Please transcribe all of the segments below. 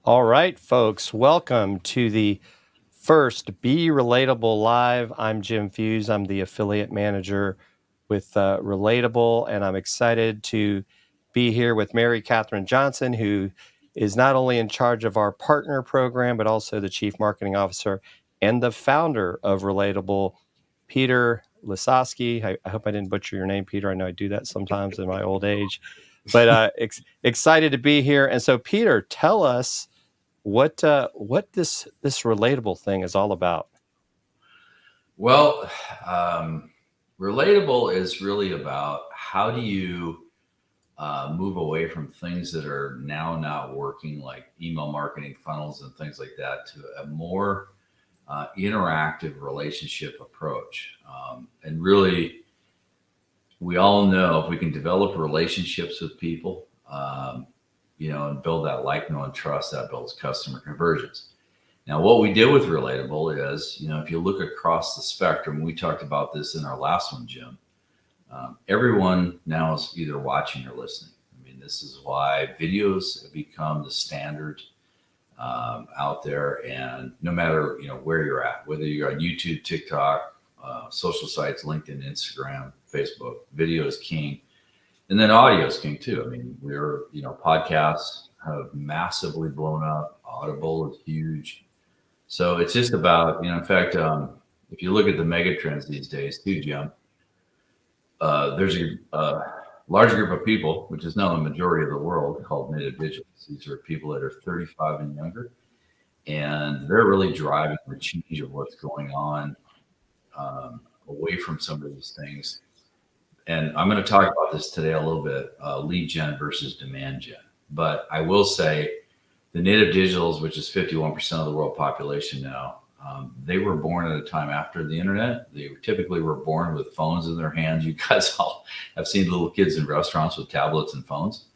All right, folks, welcome to the first Be Relatable Live. I'm Jim Fuse. I'm the affiliate manager with Relatable, and I'm excited to be here with Mary Catherine Johnson, who is not only in charge of our partner program, but also the chief marketing officer and the founder of Relatable, Peter Lisowski. I hope I didn't butcher your name, Peter. I know I do that sometimes in my old age, but excited to be here. And so, Peter, tell us what this relatable thing is all about. Well, relatable is really about how do you move away from things that are now not working, like email marketing funnels and things like that, to a more interactive relationship approach. And really, we all know if we can develop relationships with people, and build that like, know, and trust, that builds customer conversions. Now, what we did with Relatable is, if you look across the spectrum, we talked about this in our last one, Jim. Everyone now is either watching or listening. I mean, this is why videos have become the standard out there. And no matter where you're at, whether you're on YouTube, TikTok, social sites, LinkedIn, Instagram, Facebook, video is king. And then audio is king too. I mean, podcasts have massively blown up. Audible is huge. So it's just about, in fact, if you look at the mega trends these days too, Jim, there's a large group of people, which is now the majority of the world, called native digitals. These are people that are 35 and younger, and they're really driving the change of what's going on away from some of these things. And I'm going to talk about this today a little bit, lead gen versus demand gen. But I will say the native digitals, which is 51% of the world population now, they were born at a time after the internet. They typically were born with phones in their hands. You guys all have seen little kids in restaurants with tablets and phones.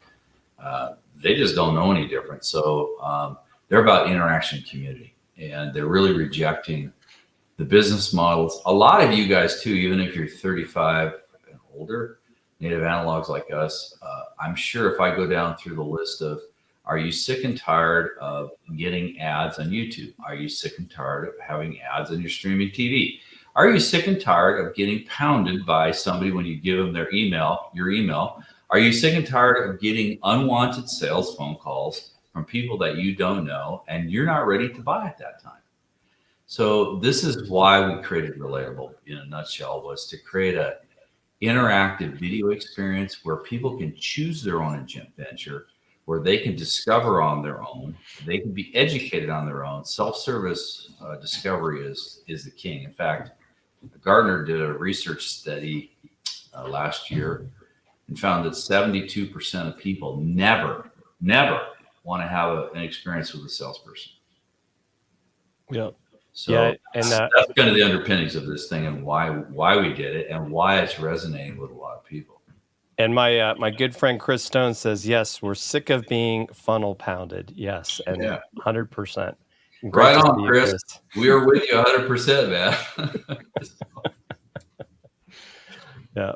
They just don't know any different. So they're about interaction community, and they're really rejecting the business models. A lot of you guys too, even if you're 35 and older, native analogs like us, I'm sure if I go down through the list of, are you sick and tired of getting ads on YouTube? Are you sick and tired of having ads on your streaming TV? Are you sick and tired of getting pounded by somebody when you give them your email? Are you sick and tired of getting unwanted sales phone calls from people that you don't know and you're not ready to buy at that time? So this is why we created Relatable, in a nutshell, was to create a interactive video experience where people can choose their own adventure, where they can discover on their own, they can be educated on their own. Self-service discovery is the king. In fact, Gartner did a research study last year and found that 72% of people never want to have an experience with a salesperson. Yeah. So Yeah, that's kind of the underpinnings of this thing, and why we did it, and why it's resonating with a lot of people. And my good friend Chris Stone says, yes, we're sick of being funnel pounded. Yes, and 100%. Right on, Chris. We are with you 100%, man. Yeah.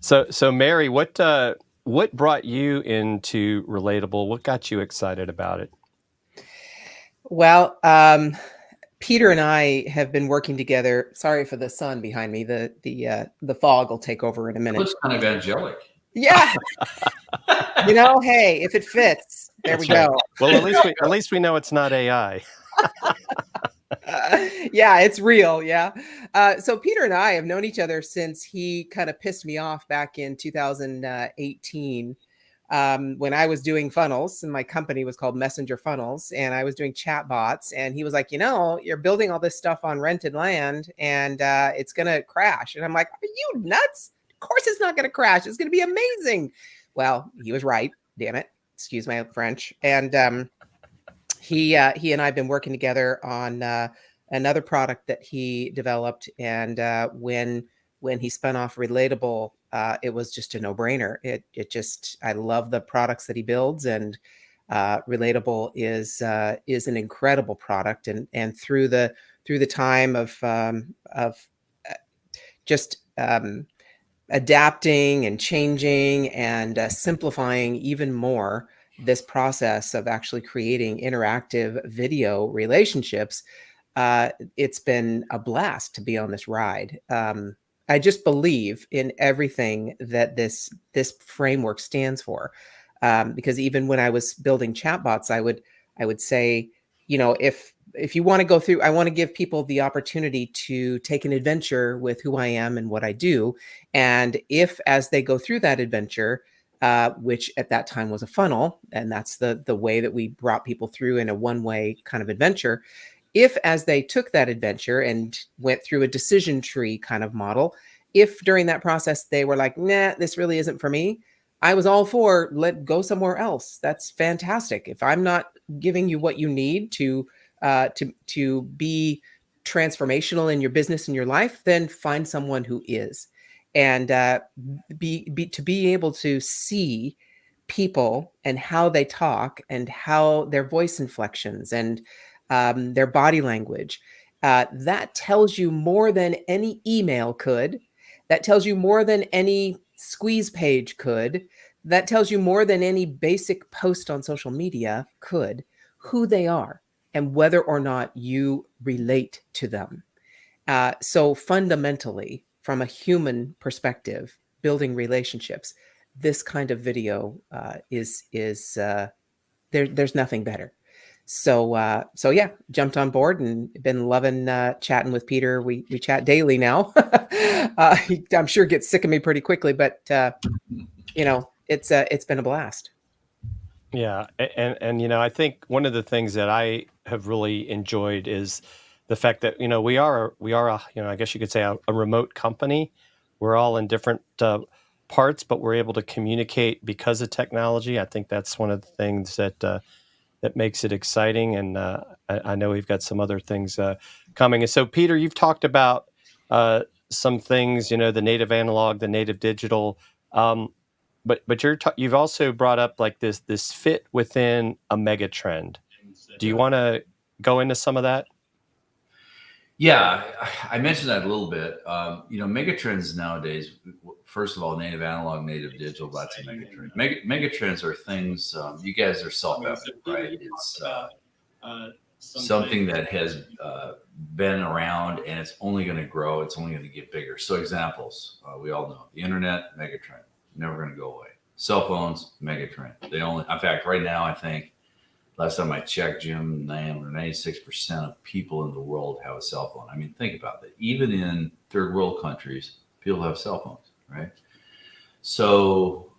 So Mary, what brought you into Relatable? What got you excited about it? Well, Peter and I have been working together. Sorry for the sun behind me. The fog will take over in a minute. It looks kind of angelic. Yeah. Hey, if it fits, there we go. Well, at least we know it's not AI. Yeah, it's real. Yeah. So Peter and I have known each other since he kind of pissed me off back in 2018. When I was doing funnels, and my company was called Messenger Funnels, and I was doing chat bots, and he was like, you're building all this stuff on rented land, and it's going to crash. And I'm like, are you nuts? Of course it's not going to crash. It's going to be amazing. Well, he was right. Damn it. Excuse my French. And he and I have been working together on another product that he developed. And when he spun off Relatable, it was just a no-brainer. I love the products that he builds, and Relatable is an incredible product. And through the time of just adapting and changing and simplifying even more, this process of actually creating interactive video relationships, it's been a blast to be on this ride. I just believe in everything that this framework stands for, because even when I was building chatbots, I would say, you know, if you want to go through, I want to give people the opportunity to take an adventure with who I am and what I do, and if as they go through that adventure, which at that time was a funnel, and that's the way that we brought people through in a one-way kind of adventure. If as they took that adventure and went through a decision tree kind of model, if during that process they were like, nah, this really isn't for me, I was all for let go somewhere else. That's fantastic. If I'm not giving you what you need to be transformational in your business and your life, then find someone who is. And to be able to see people and how they talk and how their voice inflections and their body language, that tells you more than any email could. That tells you more than any squeeze page could. That tells you more than any basic post on social media could, who they are and whether or not you relate to them. So fundamentally, from a human perspective, building relationships, this kind of video is there's nothing better. So yeah, jumped on board and been loving chatting with Peter. We chat daily now. I'm sure gets sick of me pretty quickly, but you know, it's been a blast. Yeah, and you know, I think one of the things that I have really enjoyed is the fact that, you know, we are a, you know, I guess you could say a remote company. We're all in different parts, but we're able to communicate because of technology. I think that's one of the things that makes it exciting. And I know we've got some other things coming. And so, Peter, you've talked about some things, you know, the native analog, the native digital. But you've also brought up like this fit within a mega trend. Do you want to go into some of that? Yeah, I mentioned that a little bit. You know, megatrends nowadays, first of all, native analog, native digital, that's a megatrend. Megatrends are things, you guys are self-evident, right? It's something that has been around and it's only going to grow. It's only going to get bigger. So examples, we all know the internet, megatrend, never going to go away. Cell phones, megatrend. In fact, right now, I think last time I checked, Jim, 96% of people in the world have a cell phone. I mean, think about that. Even in third world countries, people have cell phones, right? So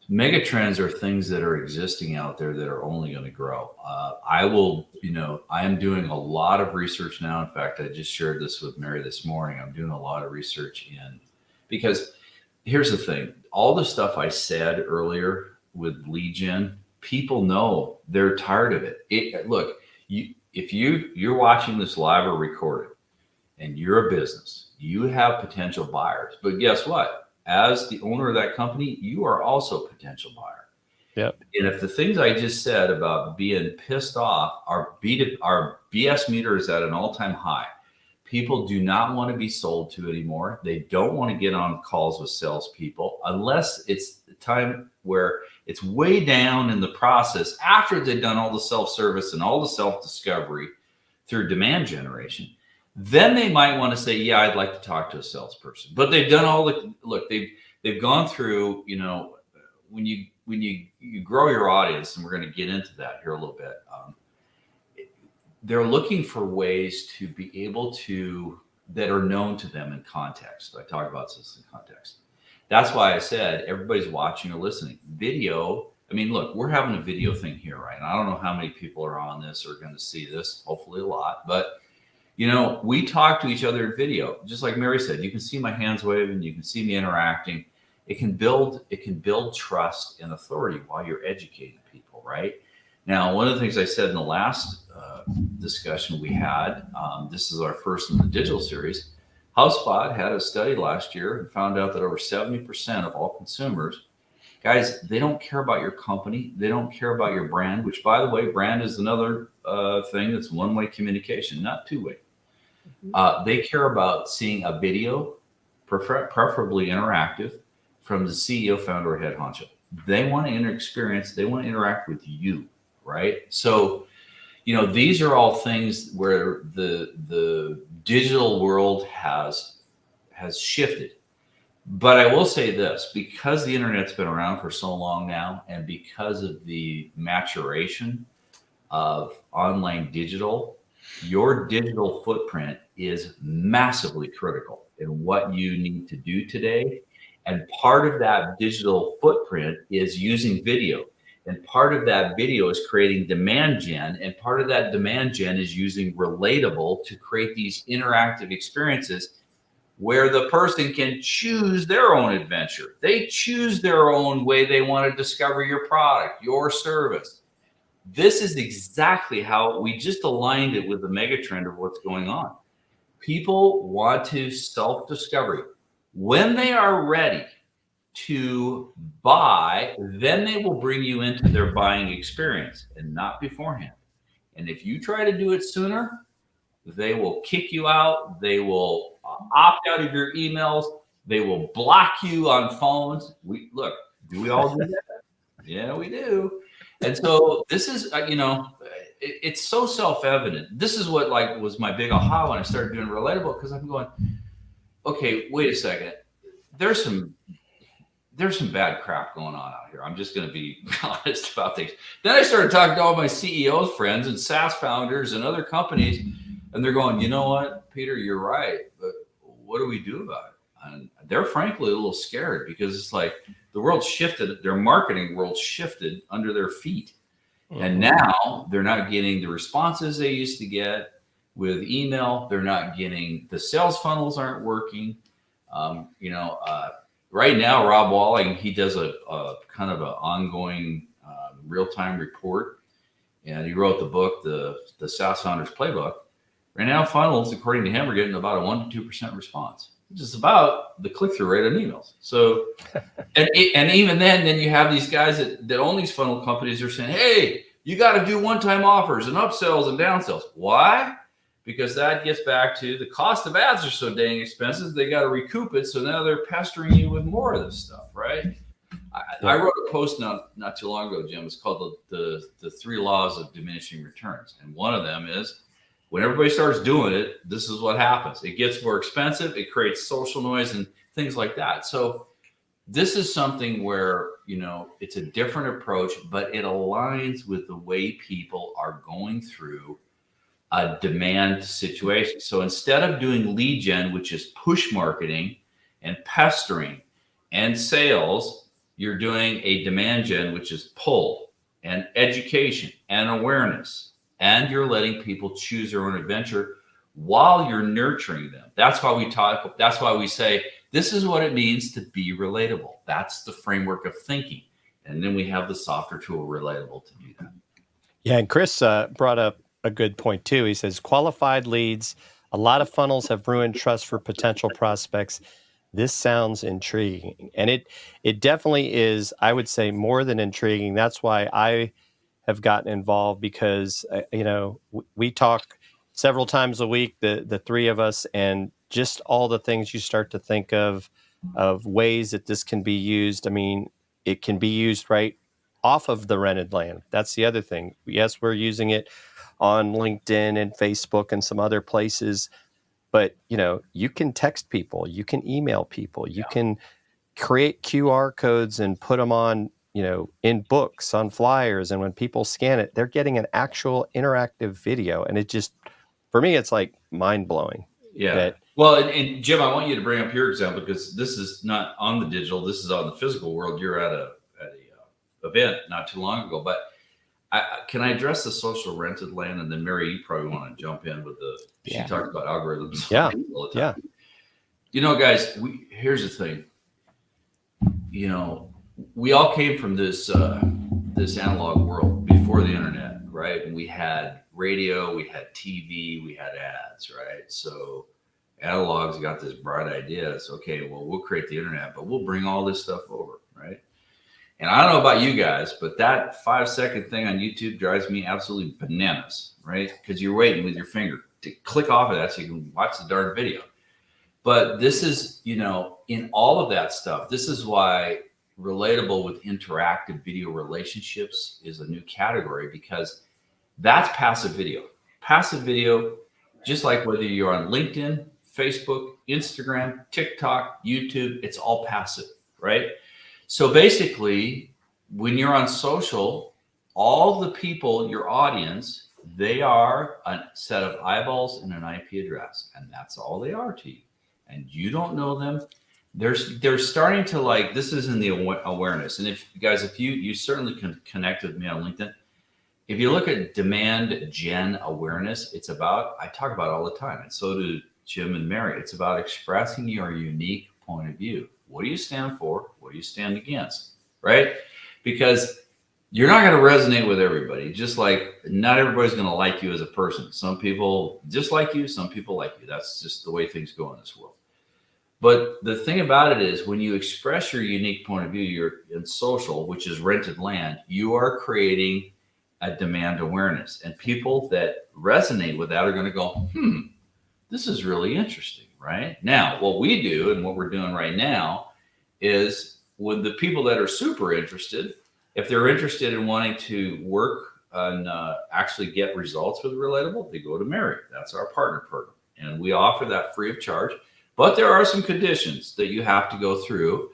megatrends are things that are existing out there that are only going to grow. I am doing a lot of research now. In fact, I just shared this with Mary this morning. I'm doing a lot of research because here's the thing. All the stuff I said earlier with lead gen, people know, they're tired of it. Look, if you're watching this live or recorded and you're a business, you have potential buyers. But guess what? As the owner of that company, you are also a potential buyer. Yep. And if the things I just said about being pissed off, our BS meter is at an all-time high. People do not want to be sold to anymore. They don't want to get on calls with salespeople unless it's the time where it's way down in the process after they've done all the self-service and all the self-discovery through demand generation. Then they might want to say, yeah, I'd like to talk to a salesperson. But they've done they've gone through, you know, when you grow your audience, and we're going to get into that here a little bit. They're looking for ways to be able to, that are known to them in context. I talk about this in context. That's why I said everybody's watching or listening. Video, I mean, look, we're having a video thing here, right? And I don't know how many people are on this or going to see this, hopefully a lot. But, you know, we talk to each other in video. Just like Mary said, you can see my hands waving, you can see me interacting. It can build trust and authority while you're educating people, right? Now, one of the things I said in the last discussion we had, this is our first in the digital series. HubSpot had a study last year and found out that over 70% of all consumers, guys, they don't care about your company. They don't care about your brand, which, by the way, brand is another thing that's one-way communication, not two-way. They care about seeing a video, preferably interactive, from the CEO, founder, or head honcho. they want to they want to interact with you, right? So, these are all things where the digital world has shifted. But I will say this, because the internet's been around for so long now, and because of the maturation of online digital, your digital footprint is massively critical in what you need to do today. And part of that digital footprint is using video. And part of that video is creating demand gen. And part of that demand gen is using Relatable to create these interactive experiences where the person can choose their own adventure. They choose their own way they want to discover your product, your service. This is exactly how we just aligned it with the mega trend of what's going on. People want to self-discovery. When they are ready to buy, then they will bring you into their buying experience and not beforehand. And if you try to do it sooner, they will kick you out. They will opt out of your emails. They will block you on phones. Do we all do that? Yeah, we do. And so this is, it's so self-evident. This is what was my big aha when I started doing Relatable, because I'm going, okay, wait a second. There's some bad crap going on out here. I'm just going to be honest about things. Then I started talking to all my CEOs friends and SaaS founders and other companies, and they're going, you know what, Peter, you're right, but what do we do about it? And they're frankly a little scared, because it's like the world shifted, their marketing world shifted under their feet. And now they're not getting the responses they used to get with email. They're not getting, the sales funnels aren't working. Right now, Rob Walling, he does a kind of an ongoing real-time report, and he wrote the book, the SaaS Founders Playbook. Right now, funnels, according to him, are getting about a 1% to 2% response, which is about the click-through rate on emails. So, and even then you have these guys that own these funnel companies are saying, hey, you got to do one-time offers and upsells and downsells. Why? Because that gets back to the cost of ads are so dang expensive, they got to recoup it. So now they're pestering you with more of this stuff, right? I wrote a post not too long ago, Jim. It's called the 3 laws of diminishing returns. And one of them is, when everybody starts doing it, this is what happens. It gets more expensive. It creates social noise and things like that. So this is something where, it's a different approach, but it aligns with the way people are going through a demand situation. So instead of doing lead gen, which is push marketing and pestering and sales, you're doing a demand gen, which is pull and education and awareness. And you're letting people choose their own adventure while you're nurturing them. That's why we say, this is what it means to be relatable. That's the framework of thinking. And then we have the software tool Relatable to do that. Yeah, and Chris brought up a good point too. He says, qualified leads, a lot of funnels have ruined trust for potential prospects. This sounds intriguing. And it definitely is, I would say, more than intriguing. That's why I have gotten involved, because, we talk several times a week, the three of us, and just all the things you start to think of ways that this can be used. I mean, it can be used right off of the rented land. That's the other thing. Yes, we're using it on LinkedIn and Facebook and some other places, but you can text people, you can email people, you can create QR codes and put them on, in books, on flyers. And when people scan it, they're getting an actual interactive video. And it just, for me, it's like mind blowing. Yeah. Well, and Jim, I want you to bring up your example, because this is not on the digital, this is on the physical world. You're at a event not too long ago, but can I address the social rented land? And then Mary, you probably want to jump in with she talks about algorithms. Yeah. All the time. Guys, here's the thing. We all came from this analog world before the internet, right? And we had radio, we had TV, we had ads, right? So analogs got this bright idea. It's okay, well, we'll create the internet, but we'll bring all this stuff over, right? And I don't know about you guys, but that 5-second thing on YouTube drives me absolutely bananas, right? Because you're waiting with your finger to click off of that so you can watch the darn video. But this is, in all of that stuff, this is why relatable with interactive video relationships is a new category because that's passive video. Passive video, just like whether you're on LinkedIn, Facebook, Instagram, TikTok, YouTube, it's all passive, right? So basically, when you're on social, all the people, your audience, they are a set of eyeballs and an IP address, and that's all they are to you. And you don't know them. They're starting to like, this is in the awareness. And if guys, if you certainly can connect with me on LinkedIn, if you look at demand gen awareness, it's about, I talk about it all the time, and so do Jim and Mary. It's about expressing your unique point of view. What do you stand for? What do you stand against? Right? Because you're not going to resonate with everybody. Just like not everybody's going to like you as a person. Some people dislike you, some people like you. That's just the way things go in this world. But the thing about it is, when you express your unique point of view, you're in social, which is rented land, you are creating a demand awareness. And people that resonate with that are going to go, this is really interesting, right? Now, what we do and what we're doing right now is with the people that are super interested, if they're interested in wanting to work and actually get results with Relatable, they go to Mary. That's our partner program. And we offer that free of charge. But there are some conditions that you have to go through,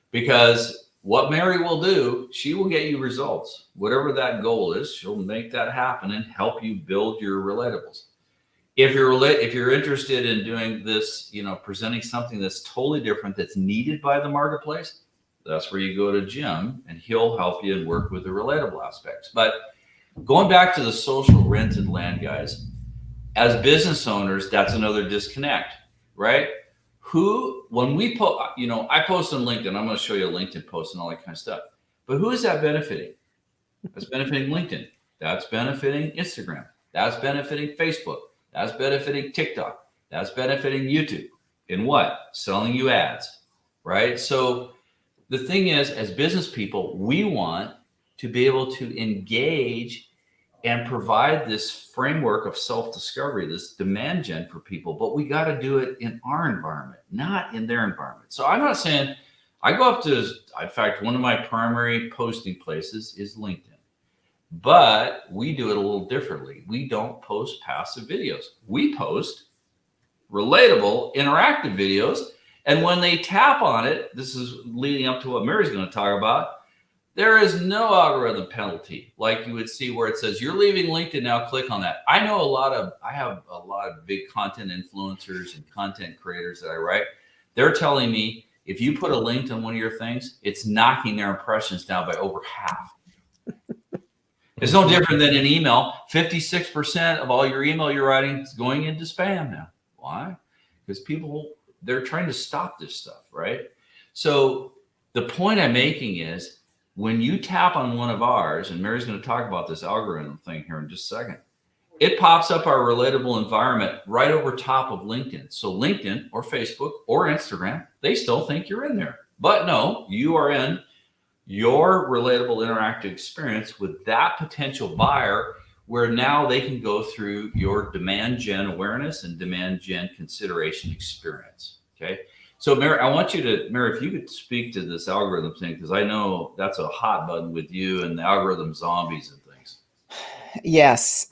because what Mary will do, she will get you results. Whatever that goal is, she'll make that happen and help you build your relatables. If you're interested in doing this, presenting something that's totally different, that's needed by the marketplace, that's where you go to Jim, and he'll help you and work with the relatable aspects. But going back to the social rented land, guys, as business owners, that's another disconnect, right? When we post, I post on LinkedIn, I'm going to show you a LinkedIn post and all that kind of stuff. But who is that benefiting? That's benefiting LinkedIn. That's benefiting Instagram. That's benefiting Facebook. That's benefiting TikTok. That's benefiting YouTube. In what? Selling you ads, right? So the thing is, as business people, we want to be able to engage and provide this framework of self-discovery, this demand gen for people, but we got to do it in our environment, not in their environment. So I'm not saying I go up to, in fact, one of my primary posting places is LinkedIn, but we do it a little differently. We don't post passive videos. We post relatable, interactive videos. And when they tap on it, this is leading up to what Mary's going to talk about, there is no algorithm penalty like you would see where it says you're leaving LinkedIn now, click on that. I have a lot of big content influencers and content creators that I write. They're telling me if you put a link on one of your things, it's knocking their impressions down by over half. It's no different than an email. 56% of all your email you're writing is going into spam now. Why? Because they're trying to stop this stuff, right? So the point I'm making is, when you tap on one of ours, and Mary's going to talk about this algorithm thing here in just a second, it pops up our relatable environment right over top of LinkedIn. So LinkedIn or Facebook or Instagram, they still think you're in there. But no, you are in your relatable interactive experience with that potential buyer, where now they can go through your demand gen awareness and demand gen consideration experience. Okay. So Mary, I want you to, Mary, if you could speak to this algorithm thing, because I know that's a hot button with you and the algorithm zombies and things. Yes,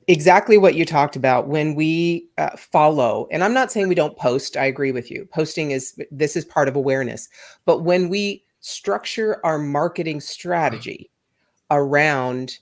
exactly what you talked about. When we follow, and I'm not saying we don't post, I agree with you. This is part of awareness. But when we structure our marketing strategy around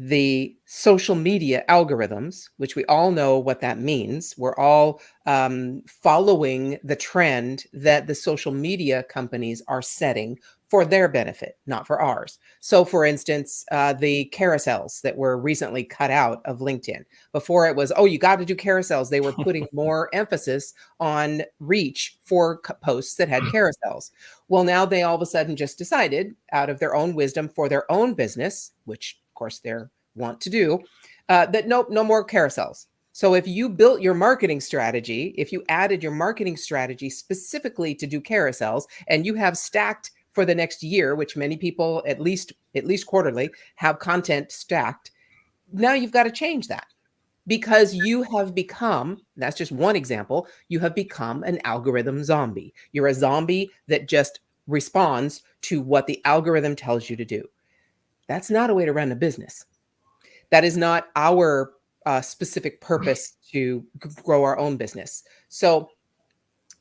the social media algorithms, which we all know what that means. We're all following the trend that the social media companies are setting for their benefit, not for ours. So for instance, the carousels that were recently cut out of LinkedIn. Before it was, oh, you got to do carousels. They were putting more emphasis on reach for posts that had carousels. Well, now they all of a sudden just decided, out of their own wisdom for their own business, which of course they want to do, that nope, no more carousels. So if you built your marketing strategy, if you added your marketing strategy specifically to do carousels, and you have stacked for the next year, which many people at least quarterly have content stacked, now you've got to change that, because you have become, that's just one example, you have become an algorithm zombie. You're a zombie that just responds to what the algorithm tells you to do. That's not a way to run a business. That is not our specific purpose to grow our own business. So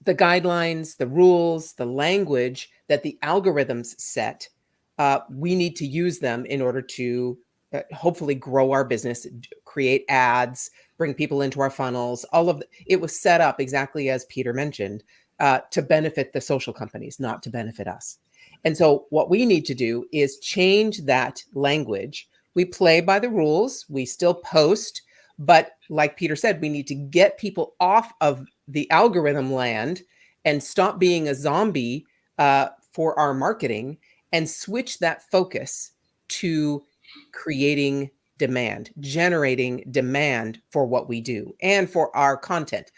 the guidelines, the rules, the language that the algorithms set, we need to use them in order to hopefully grow our business, create ads, bring people into our funnels. It was set up exactly as Peter mentioned, to benefit the social companies, not to benefit us. And so what we need to do is change that language. We play by the rules, we still post, but like Peter said, we need to get people off of the algorithm land and stop being a zombie for our marketing and switch that focus to creating demand, generating demand for what we do and for our content.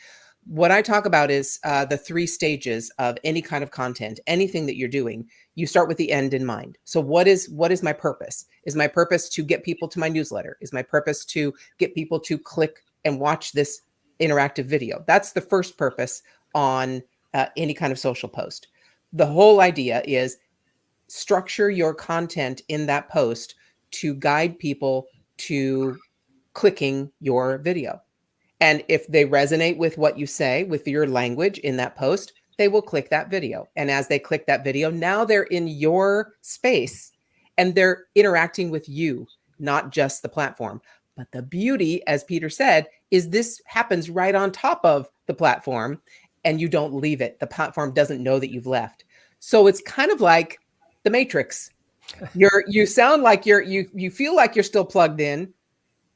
What I talk about is the 3 stages of any kind of content, anything that you're doing. You start with the end in mind. So what is my purpose? Is my purpose to get people to my newsletter? Is my purpose to get people to click and watch this interactive video? That's the first purpose on any kind of social post. The whole idea is structure your content in that post to guide people to clicking your video. And if they resonate with what you say, with your language in that post, they will click that video. And as they click that video, now they're in your space and they're interacting with you, not just the platform. But the beauty, as Peter said, is this happens right on top of the platform and you don't leave it. The platform doesn't know that you've left. So it's kind of like the Matrix. You sound like you feel like you're still plugged in,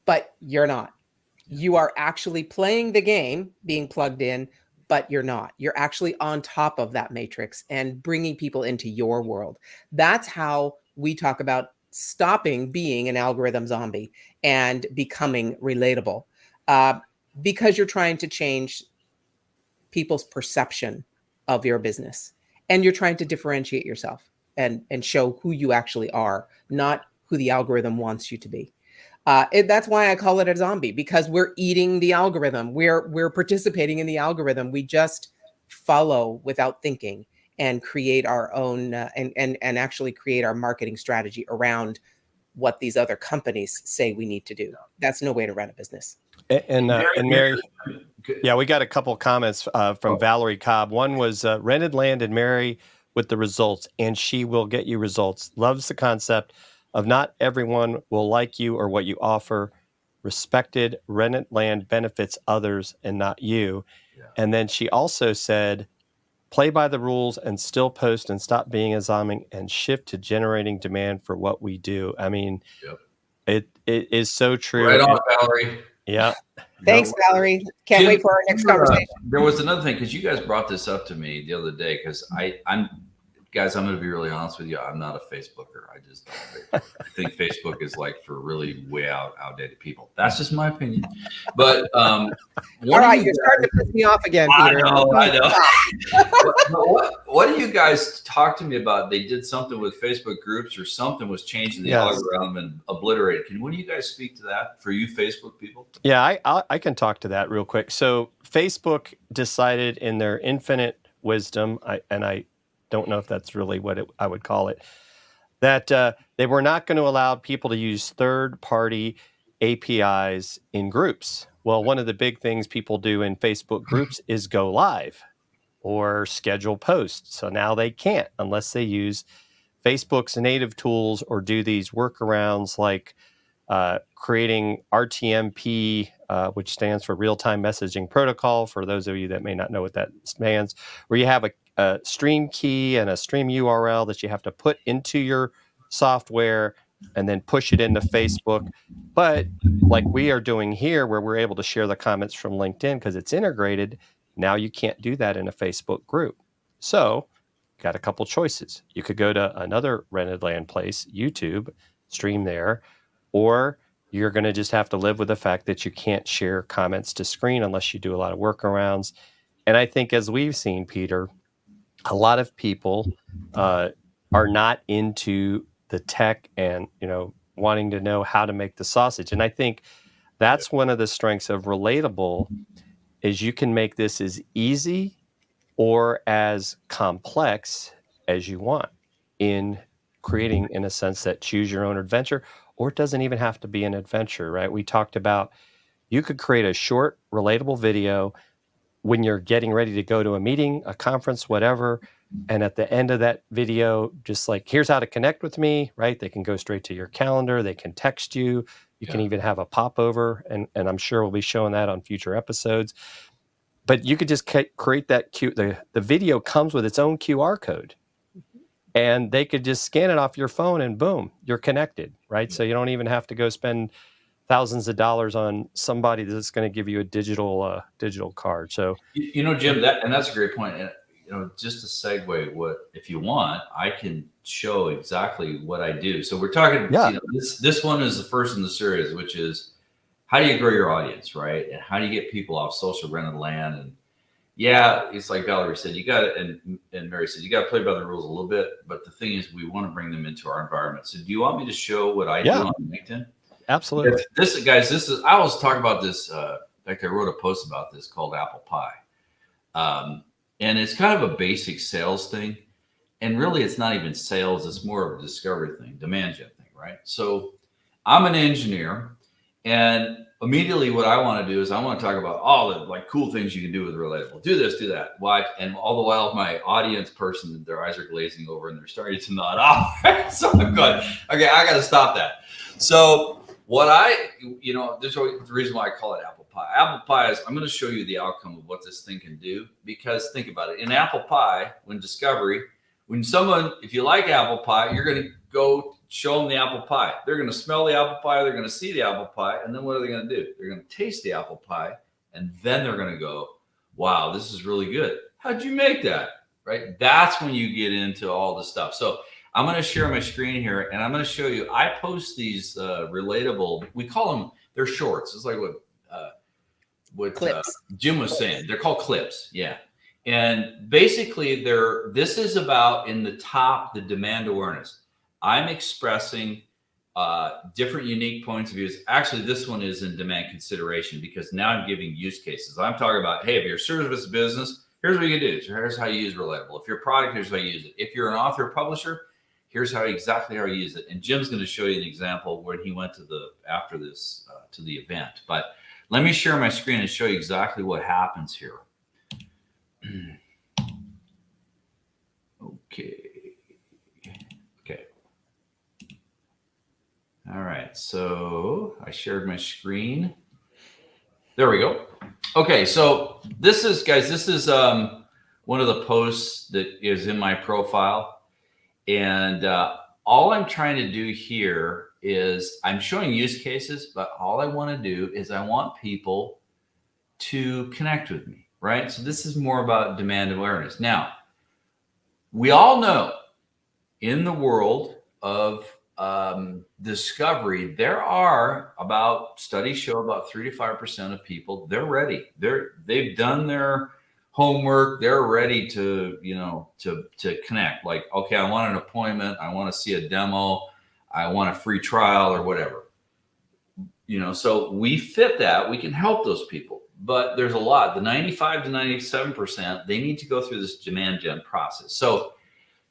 but you're not. You are actually playing the game, being plugged in, but you're not. You're actually on top of that matrix and bringing people into your world. That's how we talk about stopping being an algorithm zombie and becoming relatable, because you're trying to change people's perception of your business and you're trying to differentiate yourself and show who you actually are, not who the algorithm wants you to be. That's why I call it a zombie, because we're eating the algorithm. We're participating in the algorithm. We just follow without thinking and create our own and actually create our marketing strategy around what these other companies say we need to do. That's no way to run a business. And Mary, yeah, we got a couple comments from Valerie Cobb. One was rented land and Mary with the results, and she will get you results. Loves the concept of not everyone will like you or what you offer. Respected rented land benefits others and not you. Yeah. And then she also said, play by the rules and still post and stop being a zombie and shift to generating demand for what we do. I mean, it is so true. Right on, Valerie. Yeah. Thanks, Valerie. Can't wait for our next conversation. There was another thing, because you guys brought this up to me the other day, because I'm going to be really honest with you. I'm not a Facebooker. I just don't I think Facebook is like for really way outdated people. That's just my opinion. But all right, you're starting to piss me off again, Peter. I know. What do you guys talk to me about? They did something with Facebook groups or something was changing the algorithm and obliterated. Can one of you guys speak to that for you Facebook people? Yeah, I can talk to that real quick. So Facebook decided in their infinite wisdom, I don't know if that's really what I would call it, that they were not going to allow people to use third-party APIs in groups. Well, one of the big things people do in Facebook groups is go live or schedule posts. So now they can't unless they use Facebook's native tools or do these workarounds like creating RTMP, which stands for Real-Time Messaging Protocol, for those of you that may not know what that stands, where you have a stream key and a stream URL that you have to put into your software and then push it into Facebook. But like we are doing here, where we're able to share the comments from LinkedIn because it's integrated, now you can't do that in a Facebook group. So got a couple choices. You could go to another rented land place, YouTube, stream there, or you're going to just have to live with the fact that you can't share comments to screen unless you do a lot of workarounds. And I think, as we've seen, Peter, a lot of people are not into the tech and, wanting to know how to make the sausage. And I think that's one of the strengths of Relatable is you can make this as easy or as complex as you want in creating, in a sense, that choose your own adventure, or it doesn't even have to be an adventure, right? We talked about you could create a short, relatable video when you're getting ready to go to a meeting, a conference, whatever. And at the end of that video, just like, here's how to connect with me, right? They can go straight to your calendar. They can text you. You can even have a popover. And I'm sure we'll be showing that on future episodes. But you could just create that the video comes with its own QR code. And they could just scan it off your phone and boom, you're connected, right? So you don't even have to go spend thousands of dollars on somebody that's going to give you a digital card. So Jim, that's a great point. And just to segue, what if you want, I can show exactly what I do. So we're talking. Yeah. This one is the first in the series, which is how do you grow your audience, right? And how do you get people off social rented land? And yeah, it's like Valerie said, you got to, and Mary said, you got to play by the rules a little bit. But the thing is, we want to bring them into our environment. So do you want me to show what I do on LinkedIn? Absolutely. This is, I always talk about this. In fact, I wrote a post about this called Apple Pie. And it's kind of a basic sales thing. And really, it's not even sales. It's more of a discovery thing, demand gen thing, right? So I'm an engineer. And immediately what I want to do is I want to talk about all the like cool things you can do with Relatable. Do this, do that. Why? And all the while my audience person, their eyes are glazing over and they're starting to nod off. So I'm going, okay, I got to stop that. So what there's the reason why I call it Apple Pie. Apple Pie is, I'm going to show you the outcome of what this thing can do, because think about it. In Apple Pie, if you like apple pie, you're going to go show them the apple pie. They're going to smell the apple pie. They're going to see the apple pie. And then what are they going to do? They're going to taste the apple pie. And then they're going to go, wow, this is really good. How'd you make that? Right? That's when you get into all the stuff. So I'm going to share my screen here and I'm going to show you. I post these relatable, we call them, they're shorts. It's like what Jim was saying. They're called clips. Yeah. And basically this is about in the top, the demand awareness. I'm expressing different unique points of views. Actually, this one is in demand consideration because now I'm giving use cases. I'm talking about, hey, if you're a service business, here's what you can do. Here's how you use Relatable. If you're a product, here's how you use it. If you're an author publisher, here's exactly how you use it. And Jim's going to show you an example when he went to the event. But let me share my screen and show you exactly what happens here. Okay. All right. So I shared my screen. There we go. Okay. So this is one of the posts that is in my profile. And all I'm trying to do here is I'm showing use cases, but all I want to do is I want people to connect with me, right? So this is more about demand awareness. Now, we all know in the world of discovery, studies show about 3 to 5% of people, they're ready. They've done their homework. They're ready to connect. Like, okay, I want an appointment. I want to see a demo. I want a free trial or whatever. So we fit that. We can help those people. But there's a lot. The 95 to 97%, they need to go through this demand gen process. So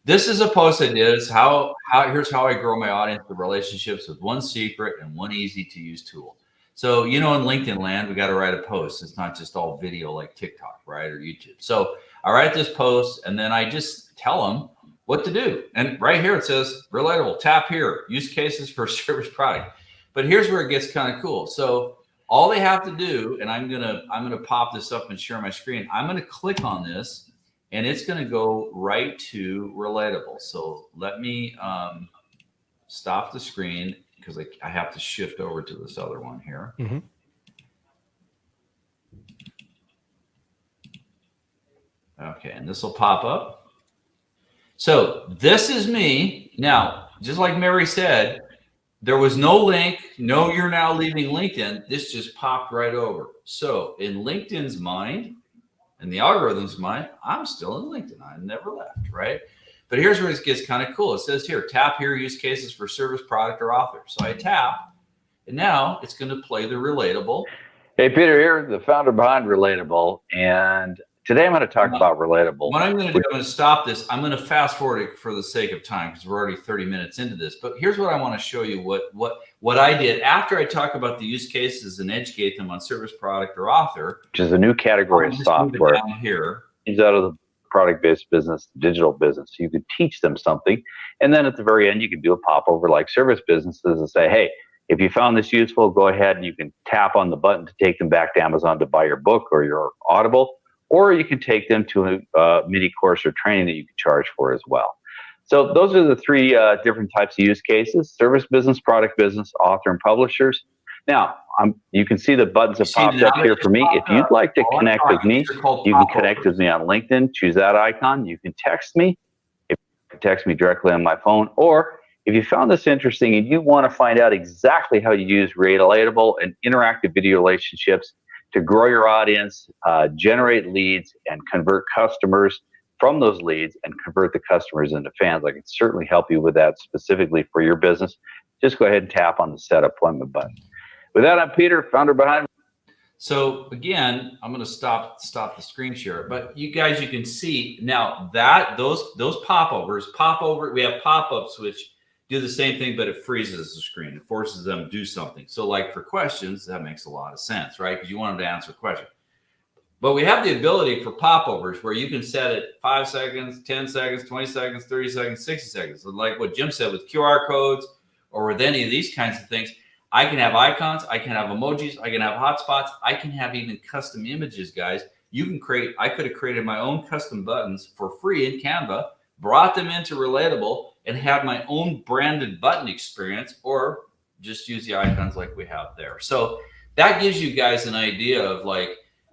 this is a post I did. It's here's how I grow my audience with relationships with one secret and one easy to use tool. So, in LinkedIn land, we got to write a post. It's not just all video like TikTok, right? Or YouTube. So I write this post and then I just tell them what to do. And right here, it says relatable, tap here, use cases for service product. But here's where it gets kind of cool. So all they have to do, and I'm gonna pop this up and share my screen. I'm gonna click on this, and it's gonna go right to Relatable. So let me stop the screen because I have to shift over to this other one here. Mm-hmm. Okay, and this will pop up. So this is me. Now, just like Mary said, there was no link. No, you're now leaving LinkedIn. This just popped right over. So in LinkedIn's mind, and the algorithm's mind, I'm still in LinkedIn. I never left, right? But here's where it gets kind of cool. It says here, tap here, use cases for service, product, or author. So I tap, and now it's going to play the Relatable. Hey, Peter here, the founder behind Relatable. And Today, I'm going to talk about Relatable. What I'm going to do, I'm going to stop this. I'm going to fast forward it for the sake of time because we're already 30 minutes into this. But here's what I want to show you what I did after I talk about the use cases and educate them on service, product, or author, which is a new category of software. Down here, is out of the product-based business, digital business. So you could teach them something, and then at the very end, you can do a popover like service businesses and say, "Hey, if you found this useful, go ahead and you can tap on the button to take them back to Amazon to buy your book or your Audible." Or you can take them to a mini course or training that you can charge for as well. So those are the three different types of use cases: service business, product business, author, and publishers. Now, you can see the buttons have popped up here for me. If you'd like to connect with me, you can connect with me on LinkedIn. Choose that icon. You can text me. You can text me directly on my phone. Or if you found this interesting and you want to find out exactly how you use Relatable and interactive video relationships to grow your audience, generate leads, and convert customers from those leads and convert the customers into fans, I can certainly help you with that specifically for your business. Just go ahead and tap on the Set Appointment button. With that, I'm Peter, founder behind. So again, I'm going to stop the screen share. But you guys, you can see now that those popovers pop over. We have pop-ups which do the same thing, but it freezes the screen. It forces them to do something. So like for questions, that makes a lot of sense, right? Because you want them to answer a question. But we have the ability for popovers where you can set it 5 seconds, 10 seconds, 20 seconds, 30 seconds, 60 seconds. So like what Jim said with QR codes or with any of these kinds of things, I can have icons, I can have emojis, I can have hotspots, I can have even custom images, guys. I could have created my own custom buttons for free in Canva, brought them into Relatable, and had my own branded button experience, or just use the icons like we have there. So that gives you guys an idea of like,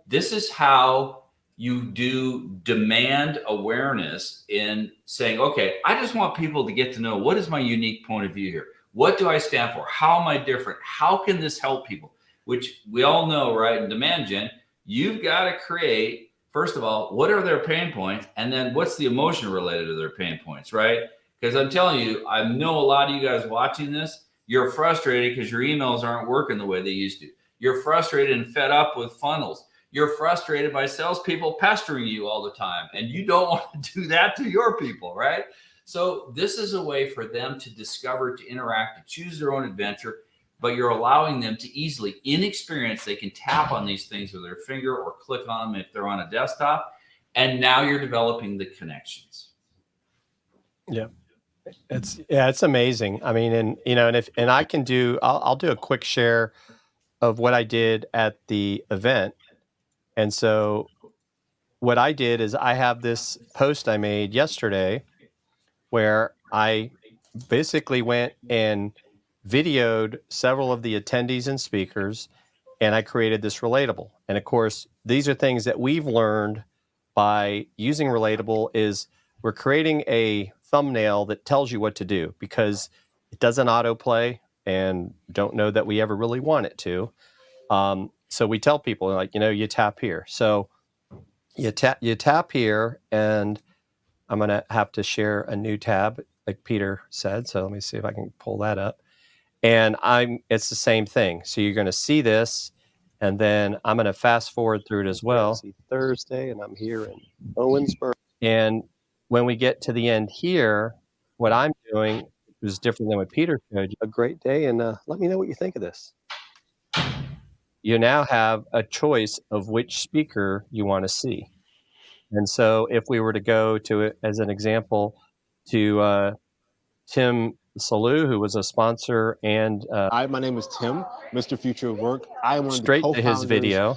this is how you do demand awareness in saying, okay, I just want people to get to know what is my unique point of view here. What do I stand for? How am I different? How can this help people? Which we all know, right? In demand gen, you've got to create, first of all, what are their pain points? And then what's the emotion related to their pain points, right? Because I'm telling you, I know a lot of you guys watching this, you're frustrated because your emails aren't working the way they used to. You're frustrated and fed up with funnels. You're frustrated by salespeople pestering you all the time. And you don't want to do that to your people, right? So this is a way for them to discover, to interact, to choose their own adventure, but you're allowing them to easily, in experience, they can tap on these things with their finger or click on them if they're on a desktop. And now you're developing the connections. Yeah. It's amazing. I mean, and I can do, I'll do a quick share of what I did at the event. And so what I did is I have this post I made yesterday where I basically went and videoed several of the attendees and speakers, and I created this Relatable. And of course, these are things that we've learned by using Relatable is we're creating a thumbnail that tells you what to do because it doesn't autoplay and don't know that we ever really want it to. So we tell people like, you tap here. So you tap here, and I'm going to have to share a new tab like Peter said. So let me see if I can pull that up. And it's the same thing. So you're going to see this, and then I'm going to fast forward through it as well. See Thursday, and I'm here in Owensboro. And when we get to the end here, what I'm doing is different than what Peter showed you. A great day, and let me know what you think of this. You now have a choice of which speaker you want to see. And so if we were to go to it as an example to Tim Salou, who was a sponsor, and Hi, my name is Tim, Mr. Future of Work. I am one of the straight to co-founders his video.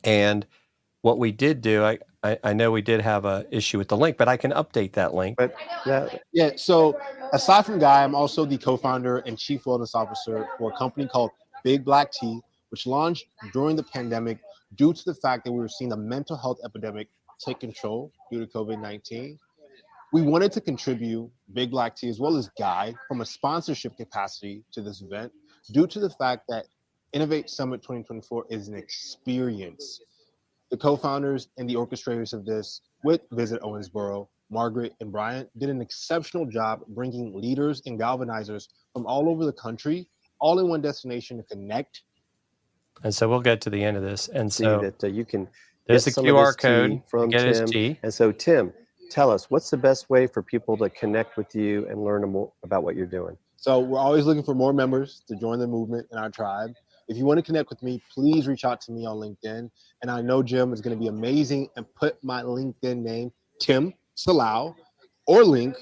And what we did do, I know we did have an issue with the link, but I can update that link. But yeah, so aside from Guy, I'm also the co-founder and chief wellness officer for a company called Big Black Tea, which launched during the pandemic due to the fact that we were seeing a mental health epidemic take control due to COVID-19. We wanted to contribute, Big Black Tea as well as Guy, from a sponsorship capacity to this event due to the fact that Innovate Summit 2024 is an experience. The co-founders and the orchestrators of this with Visit Owensboro, Margaret and Brian, did an exceptional job bringing leaders and galvanizers from all over the country, all in one destination to connect. And so we'll get to the end of this and see that you can There's get the some of QR this tea code to from get his Tim. tea. And so, Tim, tell us, what's the best way for people to connect with you and learn more about what you're doing? So we're always looking for more members to join the movement in our tribe. If you want to connect with me, please reach out to me on LinkedIn. And I know Jim is going to be amazing and put my LinkedIn name, Tim Salau, or link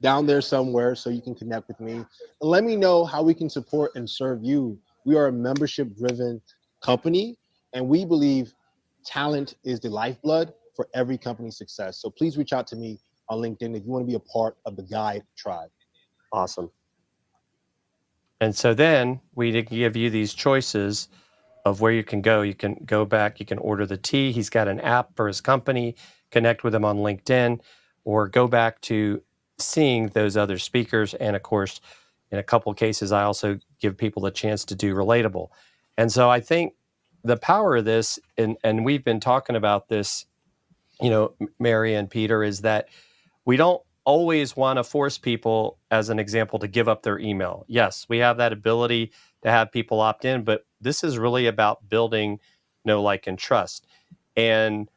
down there somewhere so you can connect with me. And let me know how we can support and serve you. We are a membership-driven company, and we believe talent is the lifeblood for every company's success. So please reach out to me on LinkedIn if you want to be a part of the Guide Tribe. Awesome. And so then we give you these choices of where you can go. You can go back, you can order the tea. He's got an app for his company, connect with him on LinkedIn, or go back to seeing those other speakers. And of course, in a couple of cases, I also give people the chance to do Relatable. And so I think the power of this, and we've been talking about this, Mary and Peter, is that we don't always want to force people, as an example, to give up their email. Yes, we have that ability to have people opt in, but this is really about building know, like, and trust. And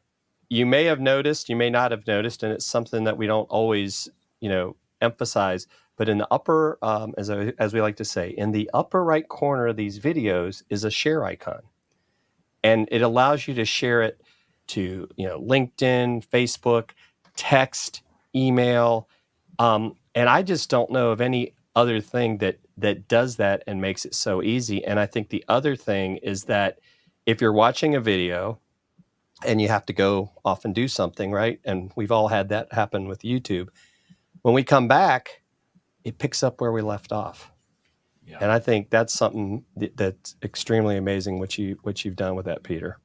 you may have noticed, you may not have noticed, and it's something that we don't always, emphasize. But in the upper, as we like to say, in the upper right corner of these videos is a share icon, and it allows you to share it to LinkedIn, Facebook, text, email, and I just don't know of any other thing that does that and makes it so easy. And I think the other thing is that if you're watching a video and you have to go off and do something, right? And we've all had that happen with YouTube. When we come back, it picks up where we left off. Yeah. And I think that's something that's extremely amazing what you've done with that, Peter.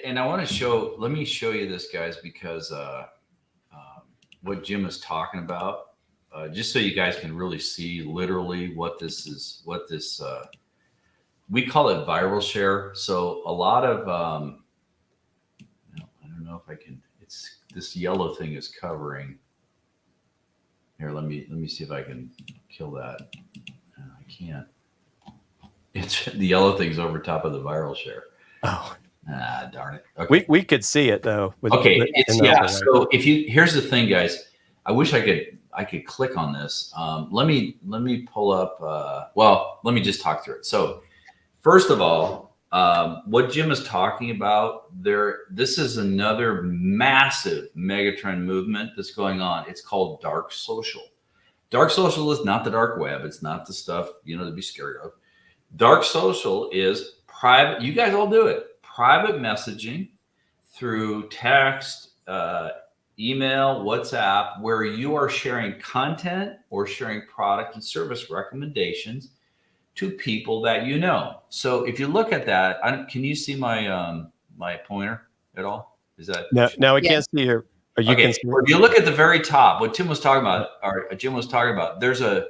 And I want to let me show you this, guys, because what Jim is talking about, just so you guys can really see literally what this is, we call it viral share. So a lot of, I don't know if I can, this yellow thing is covering. Here, let me see if I can kill that. I can't. It's the yellow thing's over top of the viral share. Oh. Darn it. Okay. We could see it though. So here's the thing, guys. I wish I could click on this. Let me pull up. Let me just talk through it. So first of all, what Jim is talking about there, this is another massive megatrend movement that's going on. It's called dark social. Dark social is not the dark web. It's not the stuff, to be scared of. Dark social is private. You guys all do it. Private messaging through text, email, WhatsApp, where you are sharing content or sharing product and service recommendations to people that you know. So if you look at that, can you see my my pointer at all? Is that no? We can't see your. Okay. Well, if you look at the very top, what Tim was talking about, or Jim was talking about, there's a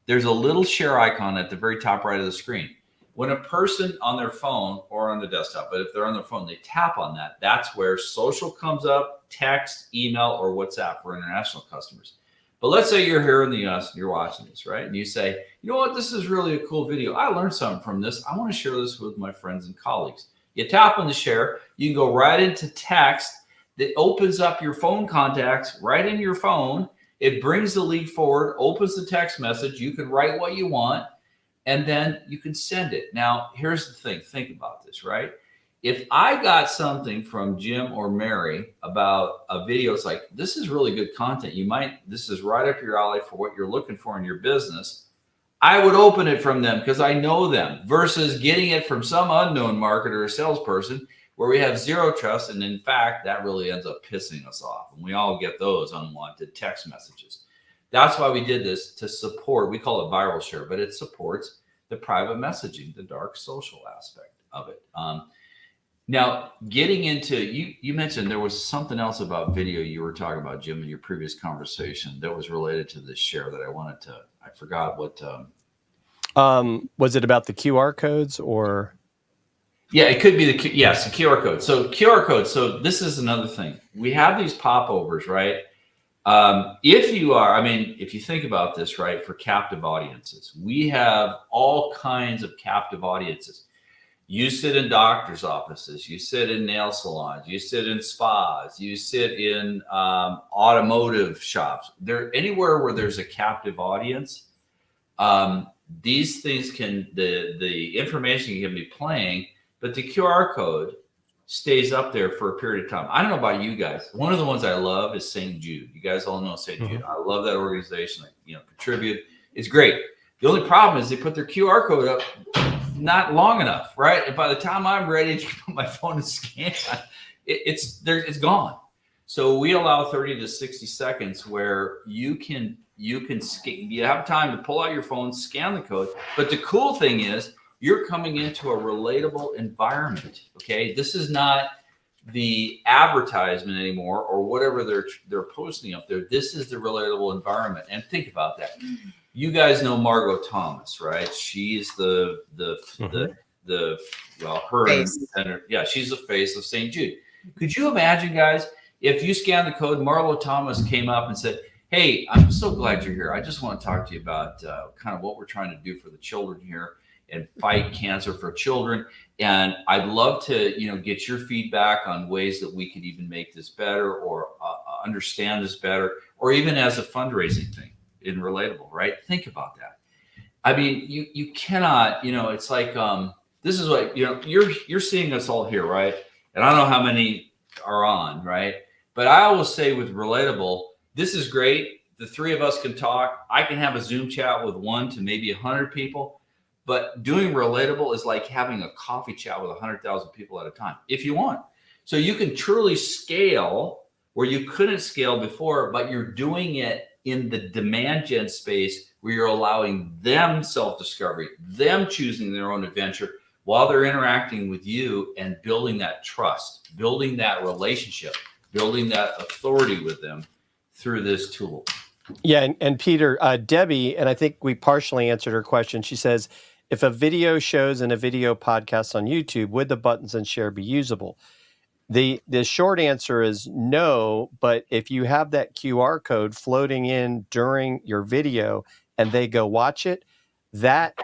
little share icon at the very top right of the screen. When a person on their phone or on the desktop, but if they're on their phone, they tap on that. That's where social comes up, text, email, or WhatsApp for international customers. But let's say you're here in the US and you're watching this, right? And you say, you know what, this is really a cool video. I learned something from this. I want to share this with my friends and colleagues. You tap on the share, you can go right into text that opens up your phone contacts right in your phone. It brings the lead forward, opens the text message. You can write what you want, and then you can send it. Now, here's the thing. Think about this, right? If I got something from Jim or Mary about a video, it's like, this is really good content. This is right up your alley for what you're looking for in your business. I would open it from them because I know them, versus getting it from some unknown marketer or salesperson where we have zero trust. And in fact, that really ends up pissing us off. And we all get those unwanted text messages. That's why we did this, to support, we call it viral share, but it supports the private messaging, the dark social aspect of it. Now, getting into, you mentioned there was something else about video you were talking about, Jim, in your previous conversation that was related to this share that I forgot what. Was it about the QR codes or? Yeah, it could be the QR code. So QR code. So this is another thing. We have these popovers, right? If you think about this, right, for captive audiences, we have all kinds of captive audiences. You sit in doctor's offices, you sit in nail salons, you sit in spas, you sit in automotive shops. There, anywhere where there's a captive audience, these things can, the information can be playing, but the QR code stays up there for a period of time. I don't know about you guys. One of the ones I love is St. Jude. You guys all know St. Jude. I love that organization. Contribute. It's great. The only problem is they put their QR code up not long enough, right? And by the time I'm ready to put my phone and scan, it's gone. So we allow 30 to 60 seconds where you can scan. You have time to pull out your phone, scan the code. But the cool thing is you're coming into a relatable environment. Okay, this is not the advertisement anymore or whatever they're posting up there. This is the relatable environment. And think about that. You guys know Margot Thomas, right? She's her Face. yeah, she's the face of St. Jude. Could you imagine, guys, if you scan the code, Margot Thomas came up and said, "Hey, I'm so glad you're here. I just want to talk to you about kind of what we're trying to do for the children here and fight cancer for children. And I'd love to, get your feedback on ways that we could even make this better or understand this better, or even as a fundraising thing in Relatable," right? Think about that. I mean, you cannot, it's like, this is what, you're seeing us all here, right? And I don't know how many are on, right? But I always say with Relatable, this is great. The three of us can talk. I can have a Zoom chat with 1 to maybe 100 people. But doing Relatable is like having a coffee chat with 100,000 people at a time, if you want. So you can truly scale where you couldn't scale before, but you're doing it in the demand gen space where you're allowing them self-discovery, them choosing their own adventure while they're interacting with you and building that trust, building that relationship, building that authority with them through this tool. Yeah, and Peter, Debbie, and I think we partially answered her question. She says, if a video shows and a video podcast on YouTube, would the buttons and share be usable? The short answer is no, but if you have that QR code floating in during your video and they go watch it, that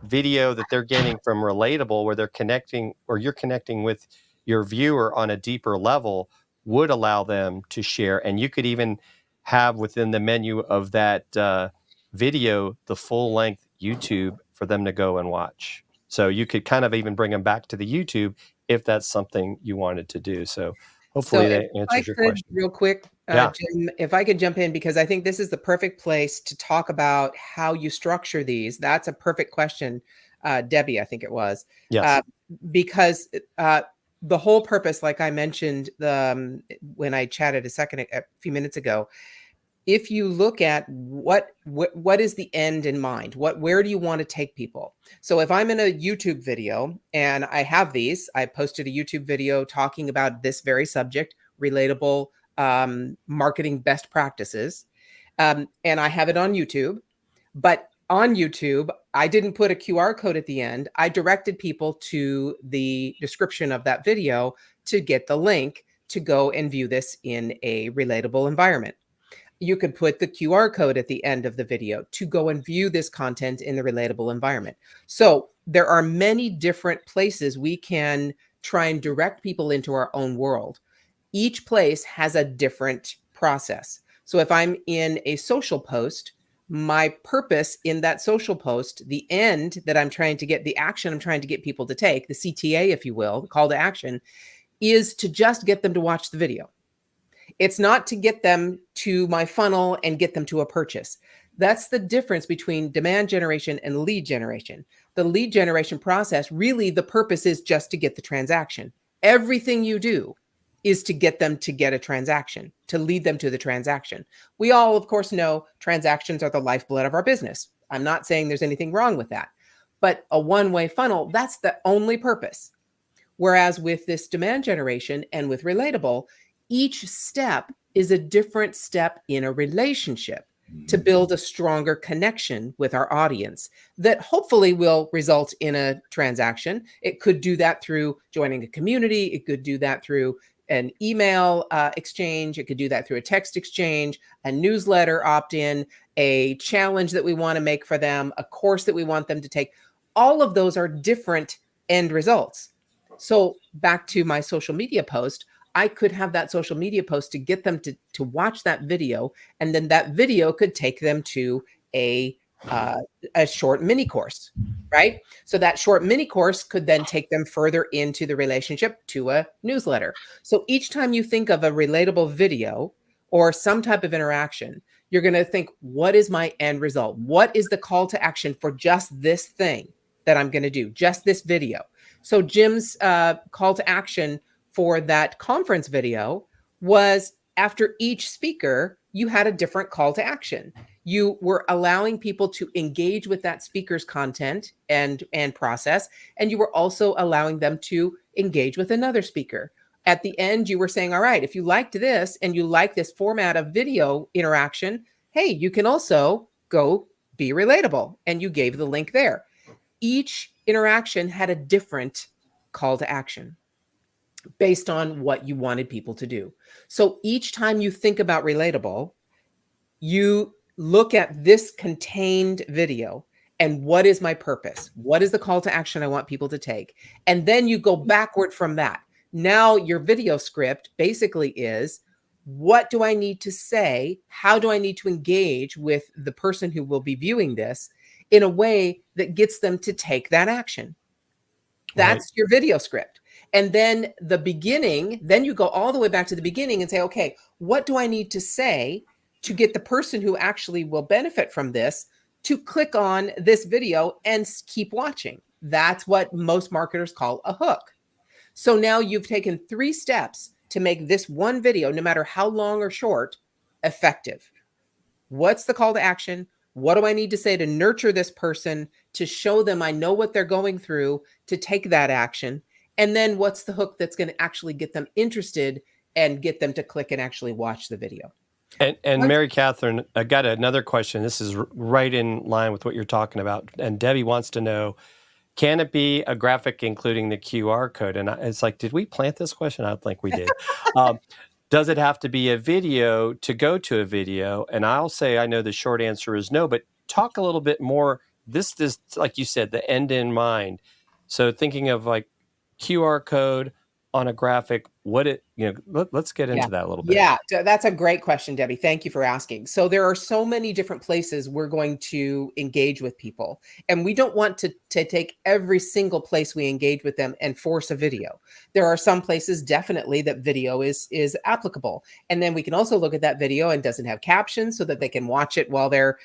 video that they're getting from Relatable, where they're connecting or you're connecting with your viewer on a deeper level, would allow them to share. And you could even have within the menu of that video the full length YouTube for them to go and watch. So you could kind of even bring them back to the YouTube if that's something you wanted to do. So hopefully that answers your question. Real quick, Yeah. Jim, if I could jump in, because I think this is the perfect place to talk about how you structure these. That's a perfect question, Debbie, I think it was. Yes. Because the whole purpose, like I mentioned when I chatted a few minutes ago, if you look at what is the end in mind, where do you want to take people? So if I'm in a YouTube video and I have these, I posted a YouTube video talking about this very subject, relatable marketing best practices, and I have it on YouTube. But on YouTube, I didn't put a QR code at the end. I directed people to the description of that video to get the link to go and view this in a relatable environment. You could put the QR code at the end of the video to go and view this content in the relatable environment. So there are many different places we can try and direct people into our own world. Each place has a different process. So if I'm in a social post, my purpose in that social post, the end that I'm trying to get, the action I'm trying to get people to take, the CTA, if you will, the call to action, is to just get them to watch the video. It's not to get them to my funnel and get them to a purchase. That's the difference between demand generation and lead generation. The lead generation process, really the purpose is just to get the transaction. Everything you do is to get them to get a transaction, to lead them to the transaction. We all, of course, know transactions are the lifeblood of our business. I'm not saying there's anything wrong with that. But a one-way funnel, that's the only purpose. Whereas with this demand generation and with Relatable, each step is a different step in a relationship to build a stronger connection with our audience that hopefully will result in a transaction. It could do that through joining a community. It could do that through an email exchange. It could do that through a text exchange, a newsletter opt-in, a challenge that we want to make for them, a course that we want them to take. All of those are different end results. So back to my social media post, I could have that social media post to get them to watch that video, and then that video could take them to a uh, a short mini course, right? So that short mini course could then take them further into the relationship to a newsletter. So each time you think of a relatable video or some type of interaction, you're going to think, what is my end result? What is the call to action for just this thing that I'm going to do, just this video? So Jim's call to action for that conference video was, after each speaker, you had a different call to action. You were allowing people to engage with that speaker's content and process, and you were also allowing them to engage with another speaker. At the end, you were saying, all right, if you liked this and you like this format of video interaction, hey, you can also go be relatable. And you gave the link there. Each interaction had a different call to action based on what you wanted people to do. So each time you think about relatable, you look at this contained video and what is my purpose? What is the call to action I want people to take? And then you go backward from that. Now your video script basically is, what do I need to say? How do I need to engage with the person who will be viewing this in a way that gets them to take that action? That's your video script. And then the beginning, then you go all the way back to the beginning and say, okay, what do I need to say to get the person who actually will benefit from this to click on this video and keep watching? That's what most marketers call a hook. So now you've taken 3 steps to make this one video, no matter how long or short, effective. What's the call to action? What do I need to say to nurture this person, to show them I know what they're going through, to take that action? And then what's the hook that's going to actually get them interested and get them to click and actually watch the video? And Mary Catherine, I got another question. This is right in line with what you're talking about. And Debbie wants to know, can it be a graphic including the QR code? And it's like, did we plant this question? I don't think we did. Does it have to be a video to go to a video? And I'll say, I know the short answer is no, but talk a little bit more. This, like you said, the end in mind. So thinking of like QR code on a graphic, let's get into that a little bit. Yeah, that's a great question, Debbie. Thank you for asking. So there are so many different places we're going to engage with people, and we don't want to take every single place we engage with them and force a video. There are some places definitely that video is applicable. And then we can also look at that video and doesn't have captions so that they can watch it while they're,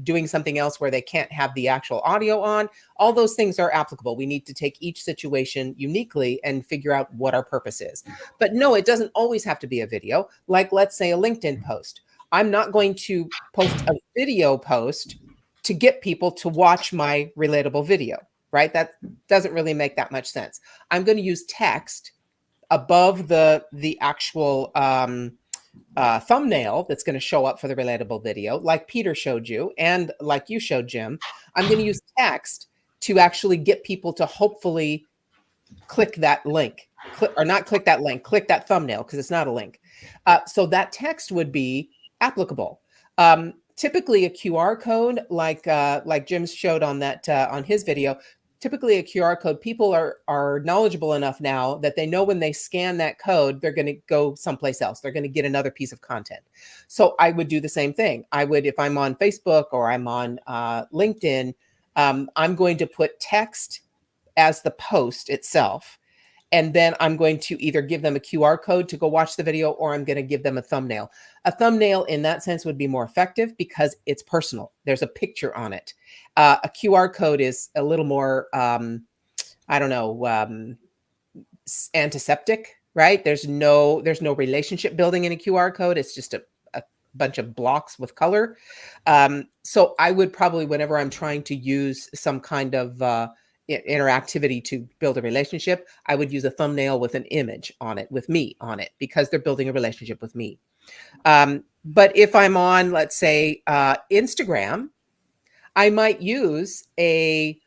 doing something else where they can't have the actual audio on. All those things are applicable. We need to take each situation uniquely and figure out what our purpose is. But no, it doesn't always have to be a video. Like, let's say a LinkedIn post. I'm not going to post a video post to get people to watch my relatable video, right? That doesn't really make that much sense. I'm going to use text above the actual thumbnail that's going to show up for the relatable video, like Peter showed you and like you showed, Jim. I'm going to use text to actually get people to hopefully click that link, click that thumbnail, because it's not a link. So that text would be applicable. Typically a QR code, like Jim showed on that on his video, typically a QR code, people are knowledgeable enough now that they know when they scan that code, they're going to go someplace else. They're going to get another piece of content. So I would do the same thing. I would, if I'm on Facebook or I'm on LinkedIn, I'm going to put text as the post itself. And then I'm going to either give them a QR code to go watch the video, or I'm going to give them a thumbnail. A thumbnail in that sense would be more effective because it's personal. There's a picture on it. A QR code is a little more, antiseptic, right? There's no relationship building in a QR code. It's just a bunch of blocks with color. So I would probably, whenever I'm trying to use some kind of interactivity to build a relationship, I would use a thumbnail with an image on it, with me on it, because they're building a relationship with me. But if I'm on, let's say, Instagram, I might use a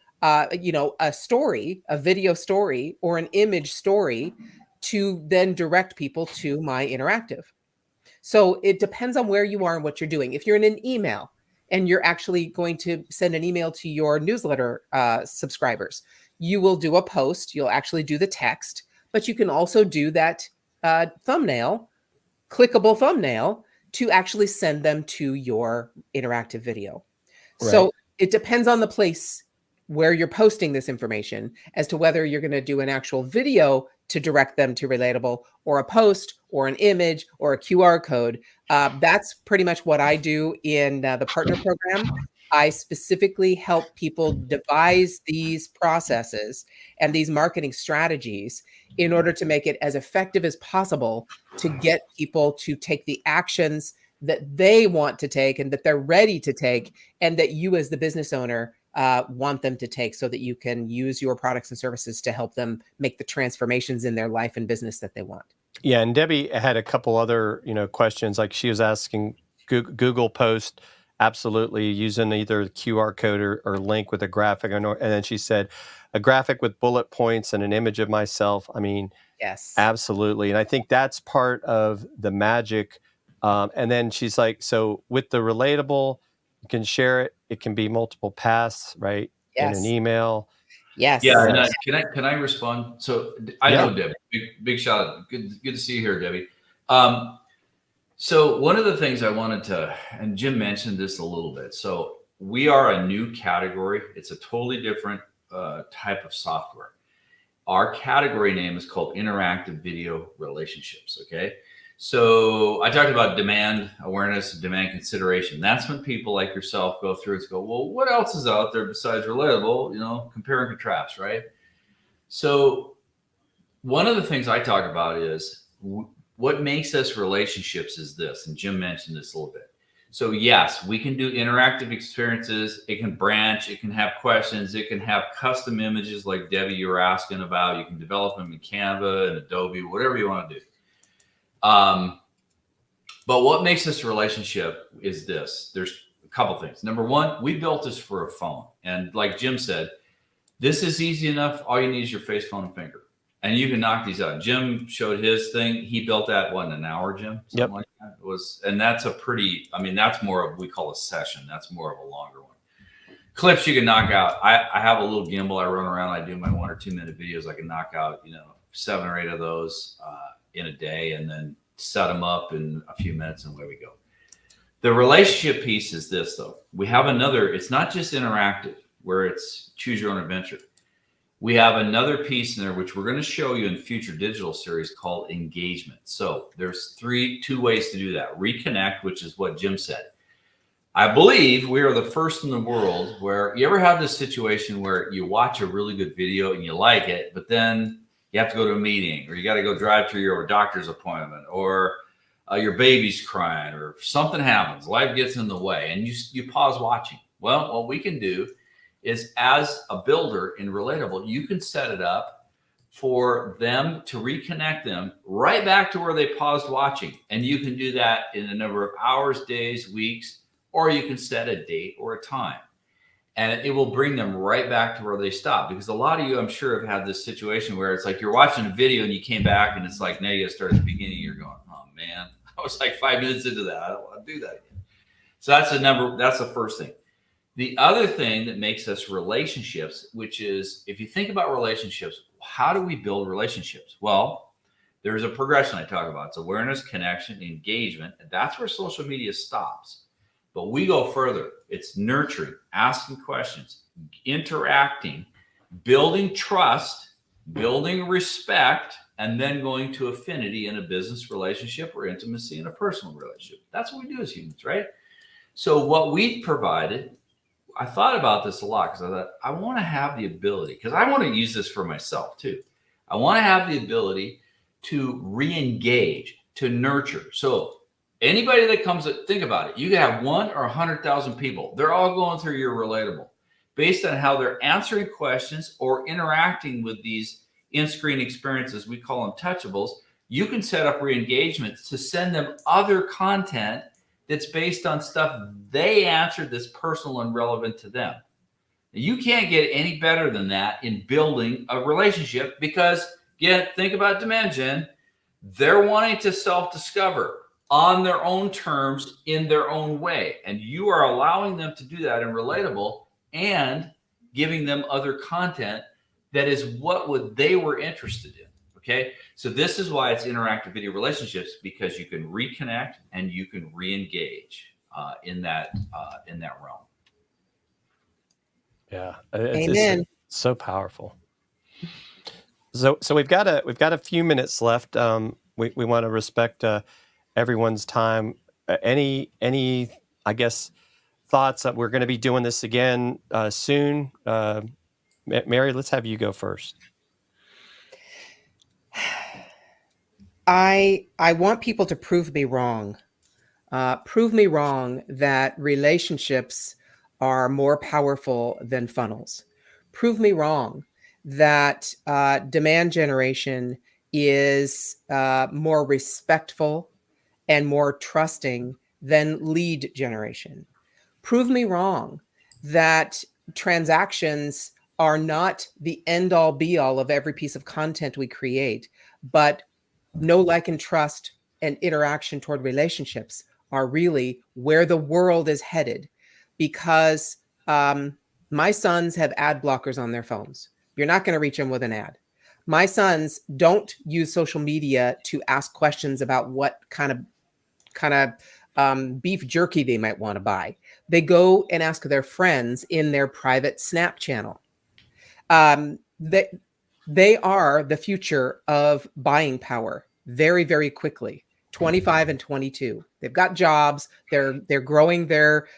story, a video story, or an image story to then direct people to my interactive. So it depends on where you are and what you're doing. If you're in an email and you're actually going to send an email to your newsletter subscribers, you will do a post. You'll actually do the text, but you can also do that thumbnail, clickable thumbnail, to actually send them to your interactive video. So Right. it depends on the place where you're posting this information as to whether you're going to do an actual video to direct them to Relatable, or a post, or an image, or a QR code. That's pretty much what I do in the partner program. I specifically help people devise these processes and these marketing strategies in order to make it as effective as possible to get people to take the actions that they want to take and that they're ready to take, and that you as the business owner want them to take, so that you can use your products and services to help them make the transformations in their life and business that they want. Yeah, and Debbie had a couple other, questions. Like she was asking Google post, absolutely, using either the QR code or link with a graphic, and then she said a graphic with bullet points and an image of myself. I mean, Yes. absolutely, and I think that's part of the magic. And then she's like, so with the Relatable, you can share it. It can be multiple paths, right? In an Yes. email. Yes. Yeah, and Yes. can I respond? So I Yeah. know Debbie. Big shout out. Good to see you here, Debbie. So one of the things I wanted to, and Jim mentioned this a little bit. So we are a new category. It's a totally different type of software. Our category name is called Interactive Video Relationships. Okay. So I talked about demand awareness and demand consideration. That's when people like yourself go through and go, well, what else is out there besides Relatable? Compare and contrast, right? So one of the things I talk about is what makes us relationships is this, and Jim mentioned this a little bit. So yes, we can do interactive experiences. It can branch. It can have questions. It can have custom images like Debbie, you were asking about. You can develop them in Canva and Adobe, whatever you want to do. But what makes this relationship is this. There's a couple things. Number one, we built this for a phone. And like Jim said, this is easy enough. All you need is your face, phone, and finger. And you can knock these out. Jim showed his thing. He built that, in an hour, Jim? Something Yep. like that. And that's that's more of, we call a session. That's more of a longer one. Clips you can knock out. I have a little gimbal I run around. I do my 1 or 2 minute videos. I can knock out, 7 or 8 of those in a day, and then set them up in a few minutes, and away we go. The relationship piece is this, though. We have another, it's not just interactive, where it's choose your own adventure. We have another piece in there, which we're going to show you in future digital series, called engagement. So there's two ways to do that. Reconnect, which is what Jim said. I believe we are the first in the world where you ever have this situation where you watch a really good video and you like it, but then you have to go to a meeting, or you got to go drive to your doctor's appointment, or your baby's crying, or something happens, life gets in the way, and you pause watching. Well, what we can do is, as a builder in Relatable, you can set it up for them to reconnect them right back to where they paused watching. And you can do that in a number of hours, days, weeks, or you can set a date or a time. And it will bring them right back to where they stopped. Because a lot of you, I'm sure, have had this situation where it's like you're watching a video and you came back and it's like, now you got to start at the beginning. You're going, oh man, I was like 5 minutes into that. I don't want to do that again. So that's the first thing. The other thing that makes us relationships, which is, if you think about relationships, how do we build relationships? Well, there's a progression I talk about. It's awareness, connection, engagement. And that's where social media stops. But we go further. It's nurturing, asking questions, interacting, building trust, building respect, and then going to affinity in a business relationship, or intimacy in a personal relationship. That's what we do as humans, right? So what we provided, I thought about this a lot, because I thought, I want to have the ability, because I want to use this for myself too. I want to have the ability to re-engage, to nurture. So anybody that comes, think about it. You can have 1 or 100,000 people. They're all going through your Relatable based on how they're answering questions or interacting with these in-screen experiences. We call them touchables. You can set up re-engagements to send them other content that's based on stuff they answered that's personal and relevant to them. You can't get any better than that in building a relationship, because, again, think about demand gen. They're wanting to self-discover on their own terms, in their own way. And you are allowing them to do that in Relatable, and giving them other content that is what they were interested in. Okay, so this is why it's interactive video relationships, because you can reconnect and you can re-engage in that realm. Yeah, it's Amen. so powerful. So we've got a few minutes left. We want to respect everyone's time. Any I guess thoughts that we're going to be doing this again soon? Mary, let's have you go first. I want people to prove me wrong. Prove me wrong that relationships are more powerful than funnels. Prove me wrong that demand generation is more respectful and more trusting than lead generation. Prove me wrong that transactions are not the end all be all of every piece of content we create, but know, like, and trust and interaction toward relationships are really where the world is headed. Because my sons have ad blockers on their phones. You're not going to reach them with an ad. My sons don't use social media to ask questions about what kind of beef jerky they might want to buy. They go and ask their friends in their private Snap channel. They are the future of buying power very, very quickly. 25 and 22. They've got jobs. They're growing their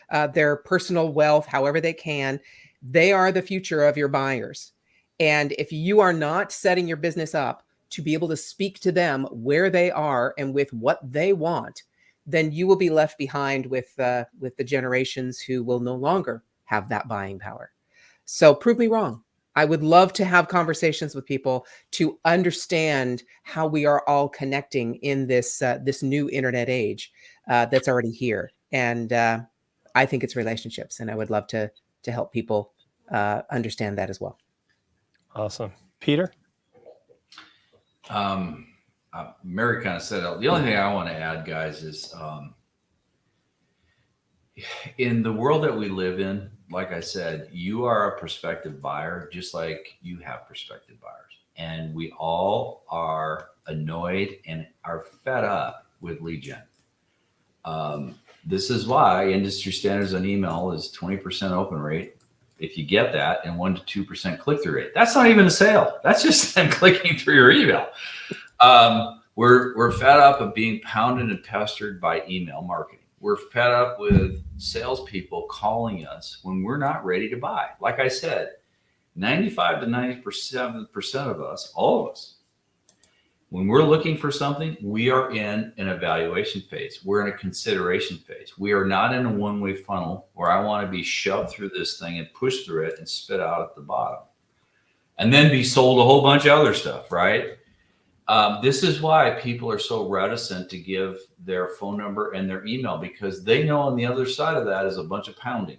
personal wealth however they can. They are the future of your buyers. And if you are not setting your business up to be able to speak to them where they are and with what they want, then you will be left behind with the generations who will no longer have that buying power. So prove me wrong. I would love to have conversations with people to understand how we are all connecting in this this new internet age that's already here. And I think it's relationships, and I would love to help people understand that as well. Awesome, Peter. Mary kind of said it. The only thing I want to add, guys, is in the world that we live in, like I said, you are a prospective buyer, just like you have prospective buyers. And we all are annoyed and are fed up with lead gen. This is why industry standards on email is 20% open rate, if you get that, and 1% to 2% click-through rate. That's not even a sale. That's just them clicking through your email. We're fed up of being pounded and pestered by email marketing. We're fed up with salespeople calling us when we're not ready to buy. Like I said, 95 to 90% of us, all of us, when we're looking for something, we are in an evaluation phase. We're in a consideration phase. We are not in a one-way funnel where I want to be shoved through this thing and pushed through it and spit out at the bottom and then be sold a whole bunch of other stuff, right? This is why people are so reticent to give their phone number and their email, because they know on the other side of that is a bunch of pounding,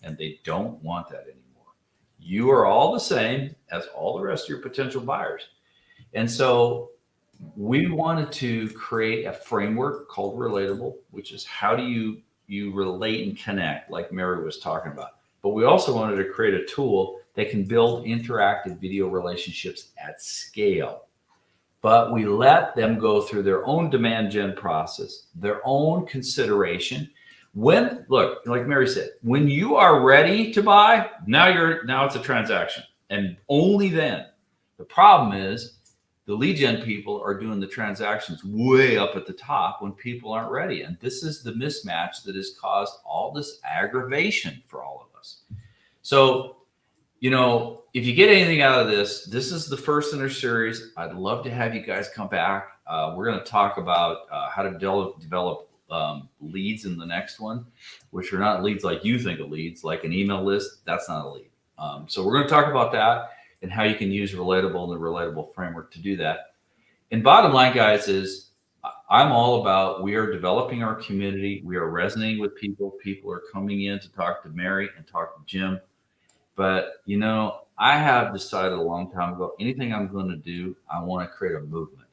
and they don't want that anymore. You are all the same as all the rest of your potential buyers. And so we wanted to create a framework called Relatable, which is how do you relate and connect, like Mary was talking about. But we also wanted to create a tool that can build interactive video relationships at scale. But we let them go through their own demand gen process, their own consideration. Look, like Mary said, when you are ready to buy, now it's a transaction, and only then. The problem is the lead gen people are doing the transactions way up at the top when people aren't ready. And this is the mismatch that has caused all this aggravation for all of us. So, if you get anything out of this, this is the first in our series. I'd love to have you guys come back. We're going to talk about how to develop leads in the next one, which are not leads like you think of leads, like an email list. That's not a lead. So we're going to talk about that and how you can use Relatable and the Relatable framework to do that. And bottom line, guys, is I'm all about, we are developing our community. We are resonating with people. People are coming in to talk to Mary and talk to Jim. But, I have decided a long time ago, anything I'm going to do, I want to create a movement.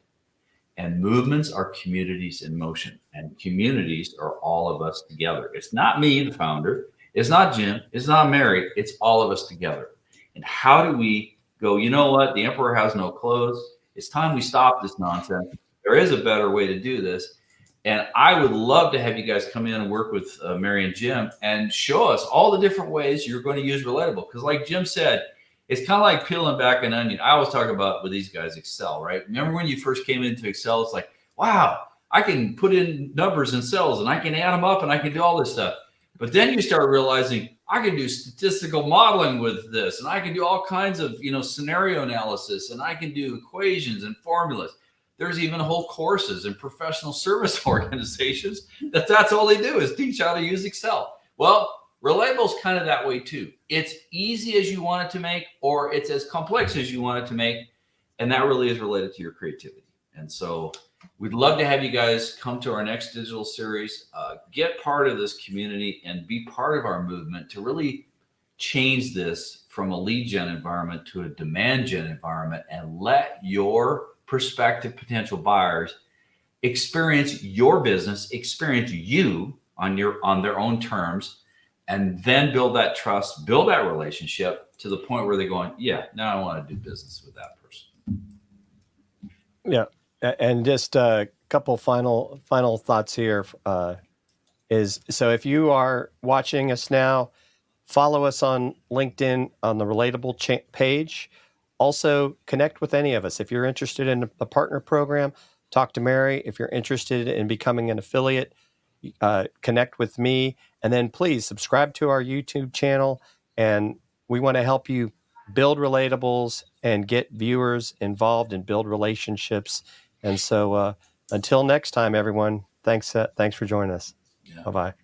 And movements are communities in motion. And communities are all of us together. It's not me, the founder. It's not Jim. It's not Mary. It's all of us together. And how do we go, you know what? The emperor has no clothes. It's time we stop this nonsense. There is a better way to do this. And I would love to have you guys come in and work with Mary and Jim and show us all the different ways you're going to use Relatable. Because like Jim said, it's kind of like peeling back an onion. I always talk about with these guys, Excel, right? Remember when you first came into Excel, it's like, wow, I can put in numbers and cells and I can add them up and I can do all this stuff. But then you start realizing I can do statistical modeling with this, and I can do all kinds of, scenario analysis, and I can do equations and formulas. There's even whole courses in professional service organizations that's all they do is teach how to use Excel. Well, Relatable's kind of that way too. It's easy as you want it to make, or it's as complex as you want it to make. And that really is related to your creativity. And so we'd love to have you guys come to our next digital series, get part of this community and be part of our movement to really change this from a lead gen environment to a demand gen environment, and let your prospective potential buyers experience your business, experience you on their own terms, and then build that trust, build that relationship to the point where they're going, yeah, now I want to do business with that person. Yeah. And just a couple final thoughts here is, so if you are watching us now, follow us on LinkedIn on the Relatable page. Also, connect with any of us. If you're interested in the partner program, talk to Mary. If you're interested in becoming an affiliate, connect with me. And then please subscribe to our YouTube channel. And we want to help you build Relatables and get viewers involved and build relationships. And so until next time, everyone, thanks for joining us. Yeah. Bye-bye.